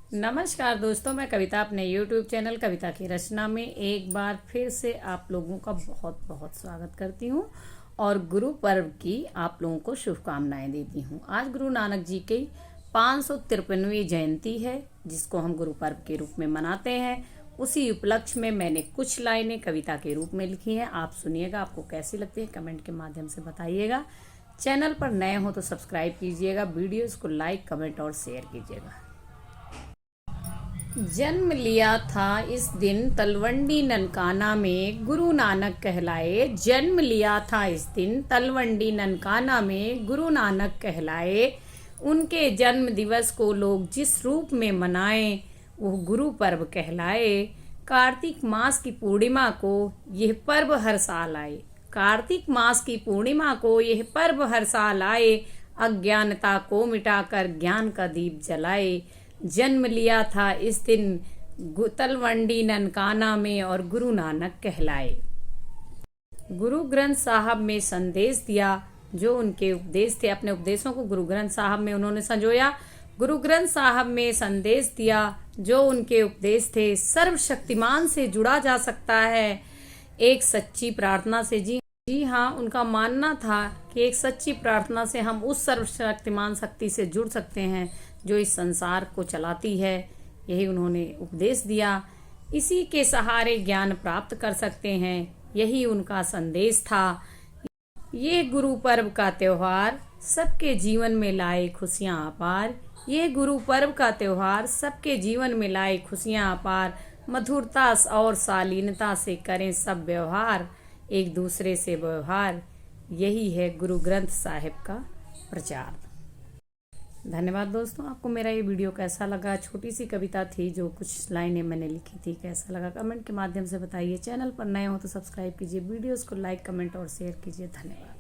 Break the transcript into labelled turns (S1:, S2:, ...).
S1: नमस्कार दोस्तों, मैं कविता अपने YouTube चैनल कविता की रचना में एक बार फिर से आप लोगों का बहुत बहुत स्वागत करती हूँ और गुरु पर्व की आप लोगों को शुभकामनाएं देती हूँ। आज गुरु नानक जी की 553वीं जयंती है, जिसको हम गुरु पर्व के रूप में मनाते हैं। उसी उपलक्ष्य में मैंने कुछ लाइनें कविता के रूप में लिखी हैं। आप सुनिएगा, आपको कैसी लगती है कमेंट के माध्यम से बताइएगा। चैनल पर नए हो तो सब्सक्राइब कीजिएगा, वीडियोस को लाइक, कमेंट और शेयर कीजिएगा। जन्म लिया था इस दिन तलवंडी ननकाना में गुरु नानक कहलाए। जन्म लिया था इस दिन तलवंडी ननकाना में गुरु नानक कहलाए। उनके जन्म दिवस को लोग जिस रूप में मनाएं वो गुरु पर्व कहलाए। कार्तिक मास की पूर्णिमा को यह पर्व हर साल आए। कार्तिक मास की पूर्णिमा को यह पर्व हर साल आए। अज्ञानता को मिटाकर ज्ञान का दीप जलाए। जन्म लिया था इस दिन तलवंडी ननकाना में और गुरु नानक कहलाए। गुरु ग्रंथ साहब में संदेश दिया जो उनके उपदेश थे। अपने उपदेशों को गुरु ग्रंथ साहब में उन्होंने संजोया। गुरु ग्रंथ साहब में संदेश दिया जो उनके उपदेश थे। सर्वशक्तिमान से जुड़ा जा सकता है एक सच्ची प्रार्थना से। जी हाँ, उनका मानना था कि एक सच्ची प्रार्थना से हम उस सर्वशक्तिमान शक्ति से जुड़ सकते हैं जो इस संसार को चलाती है। यही उन्होंने उपदेश दिया। इसी के सहारे ज्ञान प्राप्त कर सकते हैं, यही उनका संदेश था। ये गुरु पर्व का त्योहार सबके जीवन में लाए खुशियाँ अपार। ये गुरु पर्व का त्योहार सबके जीवन में लाए खुशियाँ अपार। मधुरता और शालीनता से करें सब व्यवहार, एक दूसरे से व्यवहार। यही है गुरु ग्रंथ साहिब का प्रचार। धन्यवाद दोस्तों। आपको मेरा ये वीडियो कैसा लगा? छोटी सी कविता थी, जो कुछ लाइनें मैंने लिखी थी। कैसा लगा कमेंट के माध्यम से बताइए। चैनल पर नए हो तो सब्सक्राइब कीजिए, वीडियोस को लाइक, कमेंट और शेयर कीजिए। धन्यवाद।